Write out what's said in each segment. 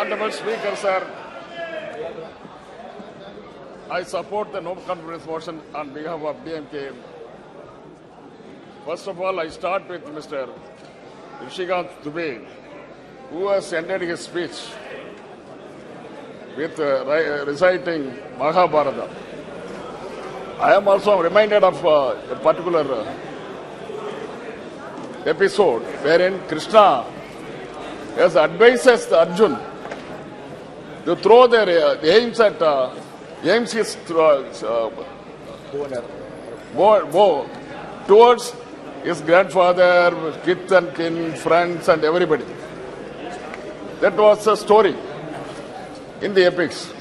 Honorable Speaker, sir, I support the no confidence motion on behalf of DMK. First of all, I start with Mr. Seithigal, who has ended his speech with reciting Mahabharata. I am also reminded of a particular episode wherein Krishna has advises Arjun to throw their aims his bow towards his grandfather, kith and kin, friends, and everybody. That was a story in the epics.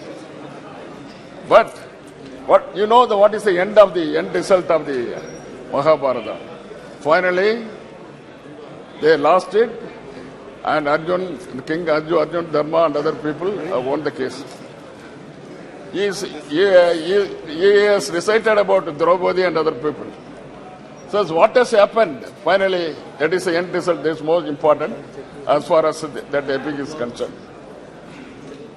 But what is the end result of the Mahabharata? Finally, they lost it, and King Arjun, Dharma, and other people won the case. He has recited about Draupadi and other people. So what has happened? Finally, that is the end result. That is most important as far as that epic is concerned.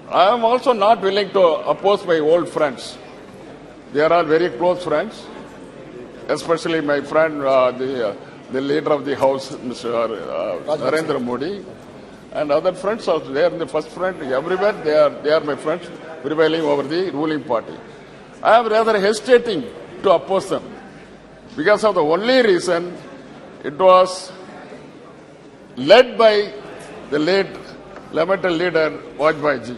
I am also not willing to oppose my old friends. They are all very close friends, especially my friend, the leader of the house, Mr. Narendramodi, and other friends also. They are the first friend everywhere. They are my friends prevailing over the ruling party. I am rather hesitating to oppose them because of the only reason it was led by the late lamented leader Vajpayee ji.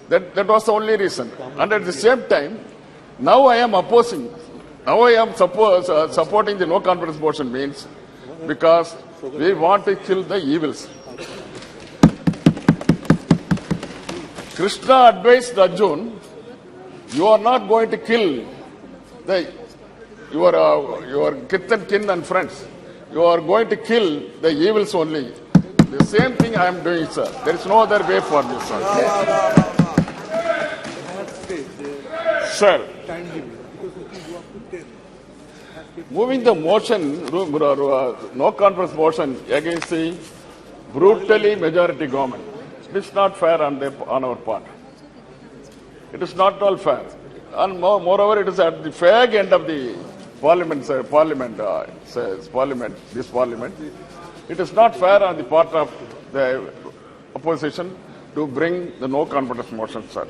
That was the only reason. And at the same time, now I am opposing. Now I am supporting the no confidence motion means because we want to kill the evils. Krishna advised Arjun, you are not going to kill your kith and kin and friends. You are going to kill the evils only. The same thing I am doing, sir. There is no other way for me, sir. Sir, moving the motion, no confidence motion against the brutally majority government. It is not fair on our part. It is not at all fair. And moreover, it is at the fag end of the parliament, this parliament. It is not fair on the part of the opposition to bring the no confidence motion, sir.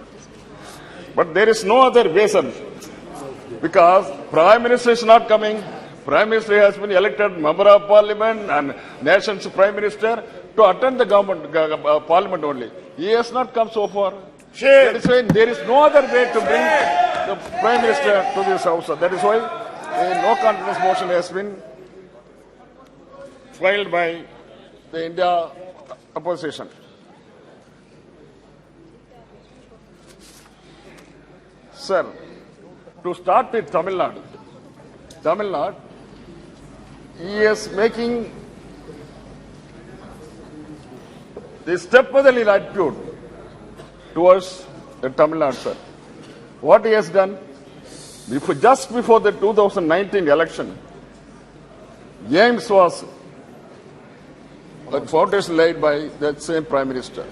But there is no other way, sir, because Prime Minister is not coming. Prime Minister has been elected member of Parliament and nation's Prime Minister to attend the government Parliament only. He has not come so far. That is why there is no other way to bring the Prime Minister to this house. That is why a no confidence motion has been filed by the India opposition. Sir, to start with Tamil Nadu, he is making the stepmotherly attitude towards the Tamil Nadu, sir. What he has done, just before the 2019 election, James was a foundation laid by that same Prime Minister.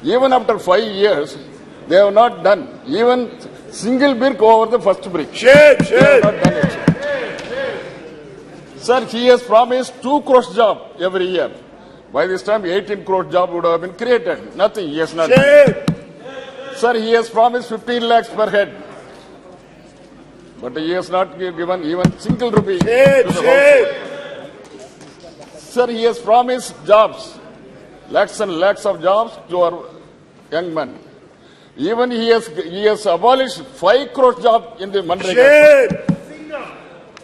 Even after 5 years, they have not done even single brick over the first brick. They have not done it. Sir, he has promised 2 crore job every year. By this time, 18 crore job would have been created. Nothing. He has not done. Sir, he has promised 15 lakhs per head. But he has not given even single rupee to the household. Sir, he has promised jobs, lakhs and lakhs of jobs to our young men. Even he has abolished 5 crore job in the Manrega.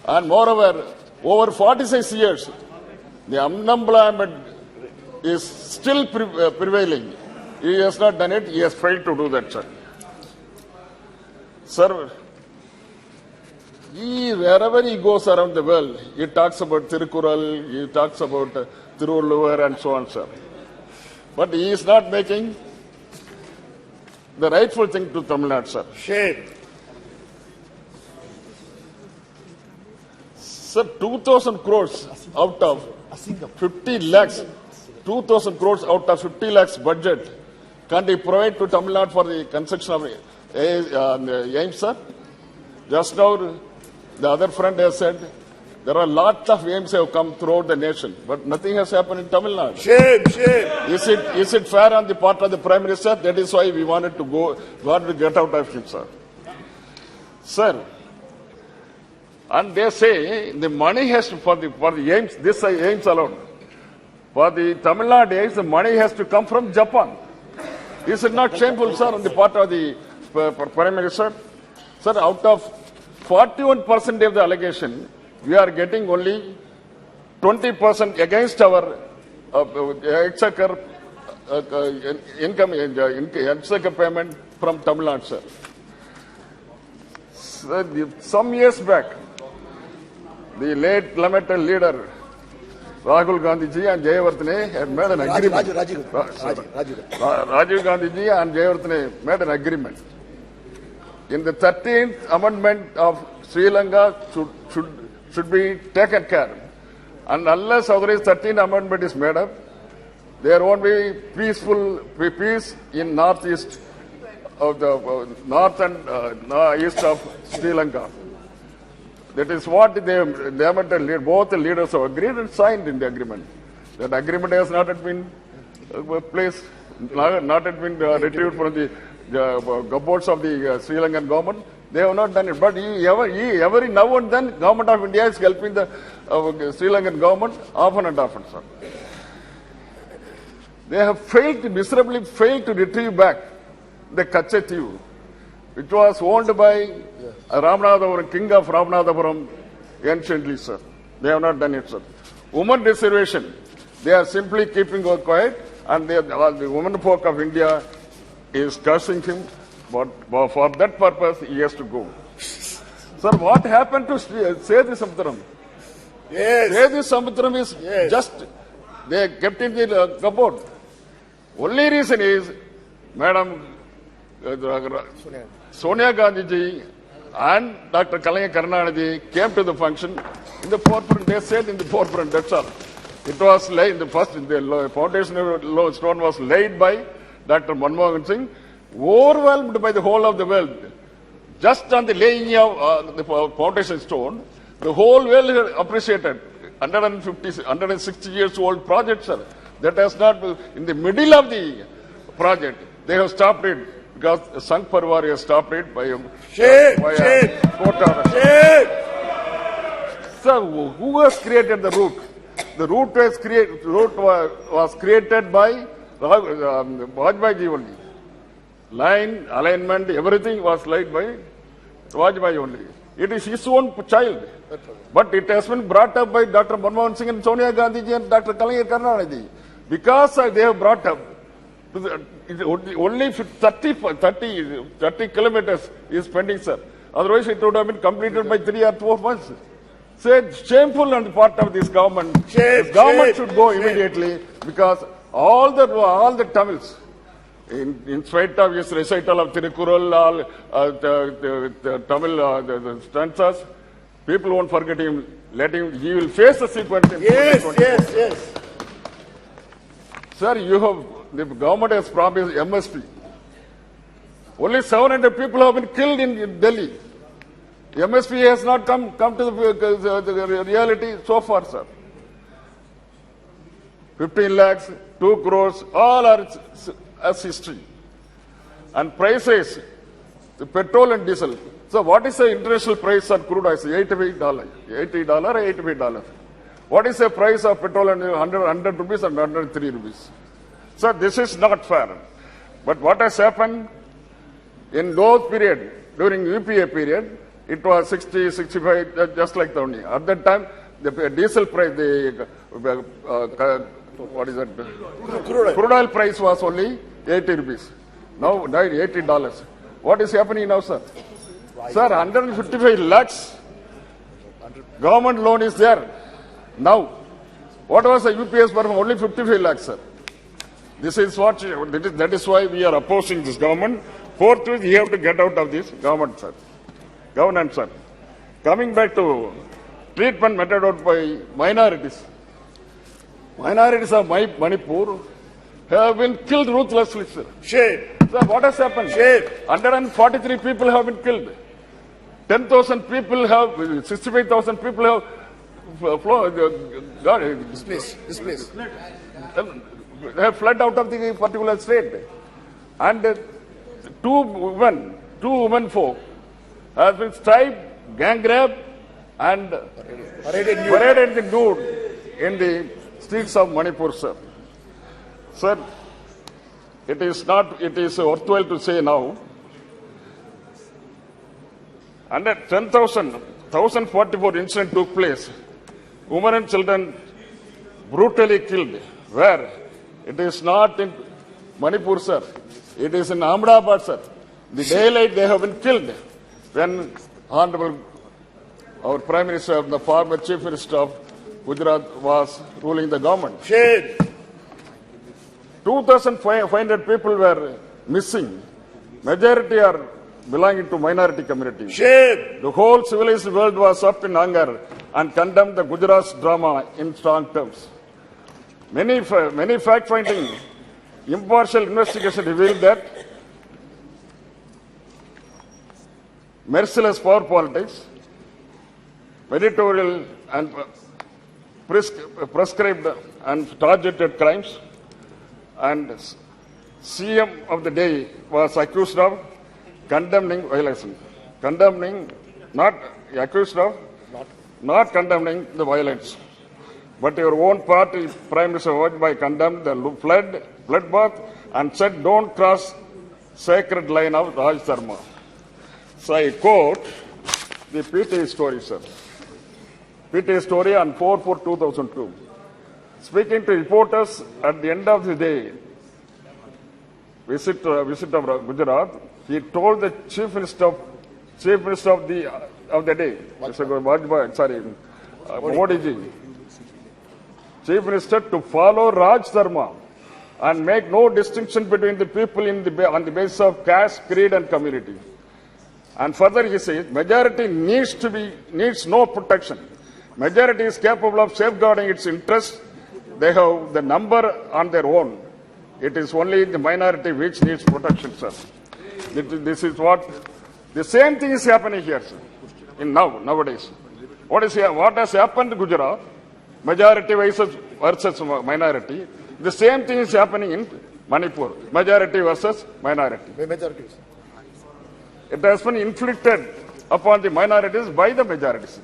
And moreover, over 46 years, the unemployment is still prevailing. He has not done it. He has failed to do that, sir. Sir, wherever he goes around the world, he talks about Tirukural, he talks about Tiruvallur and so on, sir. But he is not making the rightful thing to Tamil Nadu, sir. Shame. Sir, 2,000 crores out of 50 lakhs, 2,000 crores out of 50 lakhs budget Can't he provide to Tamil Nadu for the construction of aims, sir? Just now, the other friend has said there are lots of aims have come throughout the nation, but nothing has happened in Tamil Nadu. Shame. Is it fair on the part of the Prime Minister? That is why we wanted to get out of him, sir. Sir, and they say the money has to, for the aims, this aims alone. For the Tamil Nadu aims, the money has to come from Japan. Is it not shameful, sir, on the part of the Prime Minister? Sir, out of 41% of the allegation, we are getting only 20% against our exchequer income, exchequer payment from Tamil Nadu, sir. Some years back, the late lamented leader rahulgandhi ji and Jayavarthane had made an agreement. Rajiv Gandhi ji and Jayavarthane made an agreement. In the 13th amendment of Sri Lanka should be taken care. And unless otherwise 13th amendment is made up, there won't be peace in northeast of the north and east of Sri Lanka. That is what both the leaders have agreed and signed in the agreement. That agreement has not yet been placed, not yet been retrieved from the cupboards of the Sri Lankan government. They have not done it. But every now and then, government of India is helping the Sri Lankan government often and often, sir. They have miserably failed to retrieve back the Kachetiu, which was owned by Ramanathapuram, king of Ramanathapuram, anciently, sir. They have not done it, sir. Women reservation, they are simply keeping quiet, and the women folk of India is cursing him, but for that purpose, he has to go. Sir, what happened to Seithigal? Yes. Seithigal is just, they kept in the cupboard. Only reason is, Madam Sonia Gandhi ji and Dr. Kalaya Karnanidhi came to the function in the forefront. They said in the forefront, that's all. It was laid, the foundation stone was laid by Dr. Manmohan Singh, overwhelmed by the whole of the world. Just on the laying of the foundation stone, the whole world appreciated. 160 years old project, sir. That has not, in the middle of the project, they have stopped it because Sangh Parwar has stopped it by a court order. So, who has created the route? The route was created by Vajpayee ji only. Line, alignment, everything was laid by Vajpayee only. It is his own child. But it has been brought up by Dr. Manmohan Singh and Sonia Gandhi ji and Dr. Kalaya Karnanidhi. Because they have brought up, only 30 kilometers is pending, sir. Otherwise, it would have been completed by 3 or 4 months. So shameful on the part of this government. This government should go immediately because all the Tamils, in spite of his recital of Tirukural, the Tamil the stanzas, people won't forget him. He will face the sequence. Yes. Sir, the government has promised MSP. Only 700 people have been killed in Delhi. MSP has not come to the reality so far, sir. 15 lakhs, 2 crores, all are as history. And prices, the petrol and diesel. So what is the international price of crude oil? $80, $85. What is the price of petrol and 100 rupees and 103 rupees? So this is not fair. But what has happened in those period, during UPA period, it was 60, 65, just like the only. At that time, the diesel price, what is that? Crude oil price was only 80 rupees. Now, $80. What is happening now, sir? Sir, 155 lakhs government loan is there. Now, what was the UPS for only 55 lakhs, sir? This is what, that is why we are opposing this government. Forthwith, we have to get out of this government, sir. Governance, sir. Coming back to treatment meted out by minorities. Minorities of Manipur, have been killed ruthlessly, sir. Shame. Sir, what has happened? Shame. 143 people have been killed. 10,000 people have, 65,000 people have Dismiss. they have fled out of the particular state. And two women folk have been striped, gang raped, and paraded nude in the streets of Manipur, sir. Sir, it is worthwhile to say now, under 1,044 incidents took place. Women and children brutally killed. Where? It is not in Manipur, sir. It is in Ahmedabad, sir. The daylight they have been killed. When Honorable, our Prime Minister, the former Chief Minister of Gujarat was ruling the government. Shame. 2,500 people were missing. Majority are belonging to minority community. Shame. The whole civilized world was up in anger and condemned the Gujarat's drama in strong terms. Many fact-finding, impartial investigation revealed that merciless power politics, editorial and prescribed and targeted crimes, and CM of the day was accused of condemning violation. Not condemning the violence. But your own party, Prime Minister Vajpayee, condemned the bloodbath and said, don't cross sacred line of Raj Dharma. So I quote the PTA story, sir. PTA story on 4/4/2002. Speaking to reporters at the end of the day, visit of Gujarat, he told the Chief Minister of the day, Mr. Vajpayee, Modi ji, Chief Minister, to follow Raj Dharma and make no distinction between the people on the basis of caste, creed, and community. And further, he says, majority needs no protection. Majority is capable of safeguarding its interests. They have the number on their own. It is only the minority which needs protection, sir. This is what the same thing is happening here, sir. Nowadays, what has happened to Gujarat? Majority versus minority. The same thing is happening in Manipur. Majority versus minority. It has been inflicted upon the minorities by the majorities.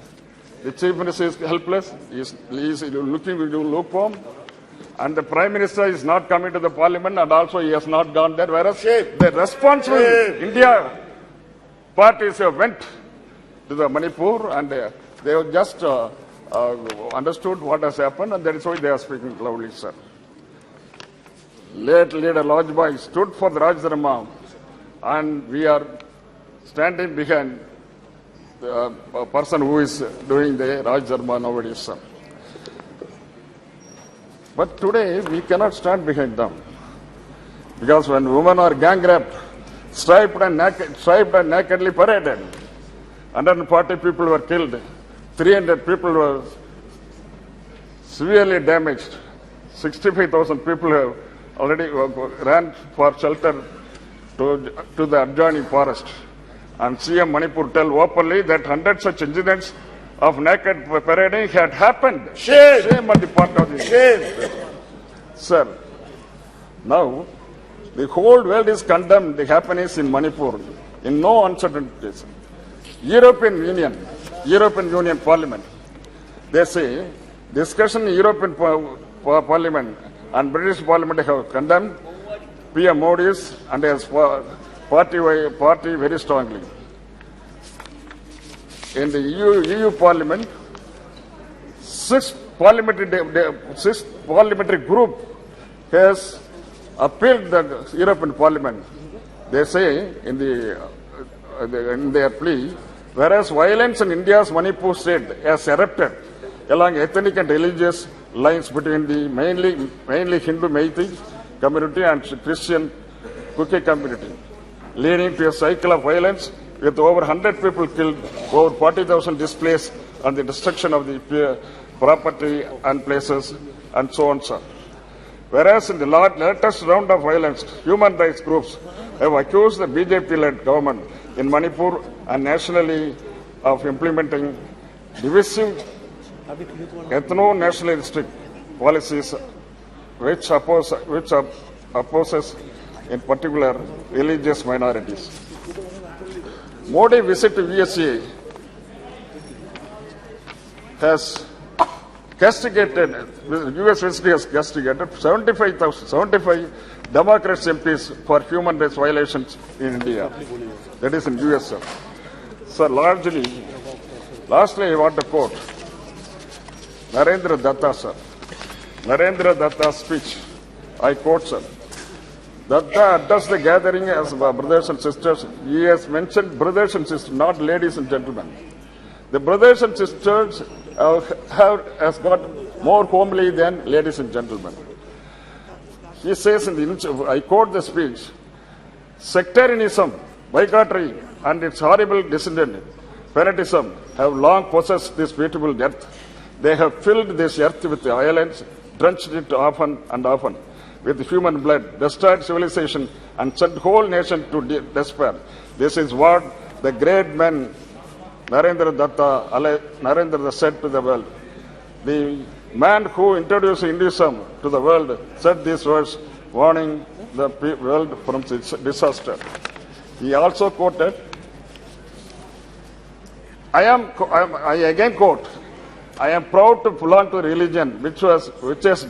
The Chief Minister is helpless. He is looking lukewarm. And the Prime Minister is not coming to the Parliament, and also he has not gone there. Whereas the responsible India parties have went to the Manipur, and they have just understood what has happened, and that is why they are speaking loudly, sir. Late leader Vajpayee stood for the Raj Dharma, and we are standing behind the person who is doing the Raj Dharma nowadays, sir. But today we cannot stand behind them, because when women are gang raped, striped and nakedly paraded, 140 people were killed, 300 people were severely damaged, 65,000 people have already ran for shelter to the adjoining forest. And CM Manipur tell openly that 100 such incidents of naked parading had happened. Shame on the part of the Shame. Sir, now the whole world is condemned the happenings in Manipur in no uncertainties. European Union Parliament, they say discussion in European Parliament and British Parliament have condemned PM Modi's and his party very strongly. In the EU Parliament, six parliamentary group has appealed the European Parliament. They say in their plea, whereas violence in India's Manipur state has erupted along ethnic and religious lines between the mainly Hindu Meitei community and Christian Kuki community, leading to a cycle of violence with over 100 people killed, over 40,000 displaced, and the destruction of the property and places, and so on, sir. Whereas in the latest round of violence, human rights groups have accused the BJP-led government in Manipur and nationally of implementing divisive ethno-nationalistic policies which opposes in particular religious minorities. Modi visit to USA has castigated, US history has castigated 75 Democrats MPs for human rights violations in India. That is in US, sir. So lastly, I want to quote Narendra Datta, sir. Narendra Datta's speech. I quote, sir. Datta addressed the gathering as brothers and sisters. He has mentioned brothers and sisters, not ladies and gentlemen. The brothers and sisters has got more homely than ladies and gentlemen. He says I quote the speech, sectarianism, bigotry, and its horrible descendant, fanatism, have long possessed this beautiful earth. They have filled this earth with violence, drenched it often and often with human blood, destroyed civilization, and sent whole nation to despair. This is what the great man Narendra Datta said to the world. The man who introduced Hinduism to the world said these words, warning the world from disaster. He also quoted, I again quote, I am proud to belong to a religion which has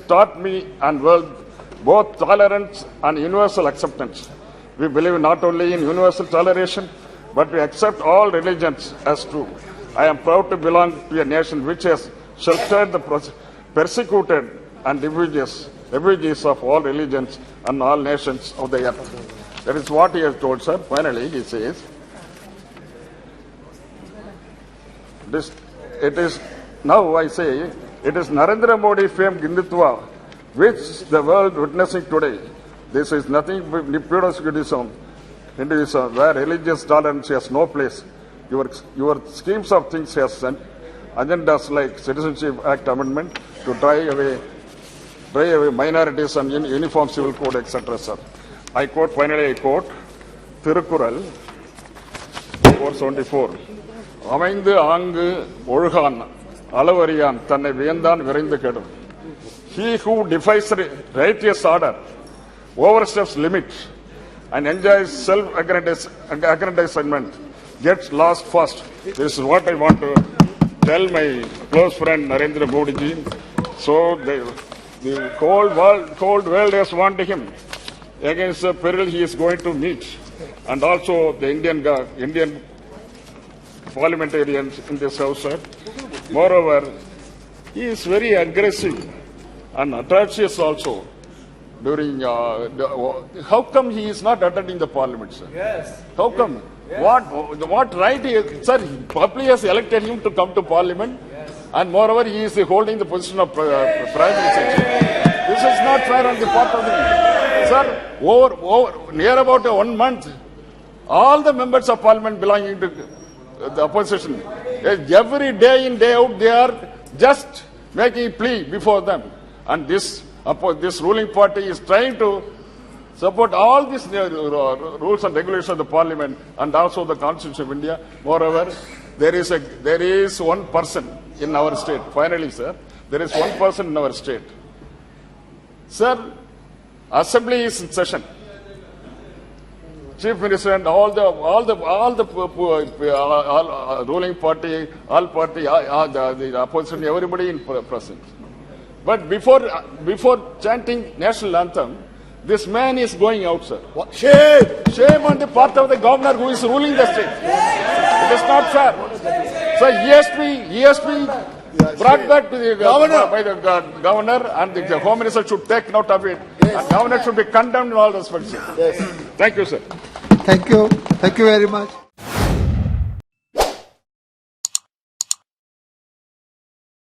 taught me and world both tolerance and universal acceptance. We believe not only in universal toleration, but we accept all religions as true. I am proud to belong to a nation which has sheltered the persecuted and refugees of all religions and all nations of the earth. That is what he has told, sir. Finally, he says, it is Narendra Modi famed Hindutva, which the world witnessing today. This is nothing but pure Hinduism, where religious tolerance has no place. Your schemes of things has sent agendas like Citizenship Act amendment to drive away minorities and uniform civil code, etc. Sir. I quote, Tirukural 474. அமைந்து ஆங்கு ஒழுகான் அளவறியான் தன்னை வியந்தான் விரைந்து கெடும். He who defies righteous order, oversteps limits, and enjoys self-aggrandizement gets lost fast. This is what I want to tell my close friend Narendra Modi ji. So the cold world has warned him against the peril he is going to meet, and also the Indian parliamentarians in this house, sir. Moreover, he is very aggressive and atrocious also. During how come he is not attending the parliament, sir? Yes. How come? Yes. What right sir? Public has elected him to come to parliament, yes. And moreover, he is holding the position of prime minister. Yes. This is not fair on the part of the sir. Over near about 1 month, all the members of parliament belonging to the opposition, every day in day out, they are just making a plea before them, and this ruling party is trying to support all these rules and regulations of the parliament and also the Constitution of India. Moreover, there is one person in our state. Finally, sir, there is one person in our state. Sir, assembly is in session. Chief Minister and all the ruling party, the opposition, everybody in present. But before chanting national anthem, this man is going out, sir. Shame on the part of the governor who is ruling the state. It is not fair. So he has to be brought back to the governor by the governor, and the home minister should take note of it. Yes. And governor should be condemned in all respects. Yes. Thank you, sir. Thank you very much.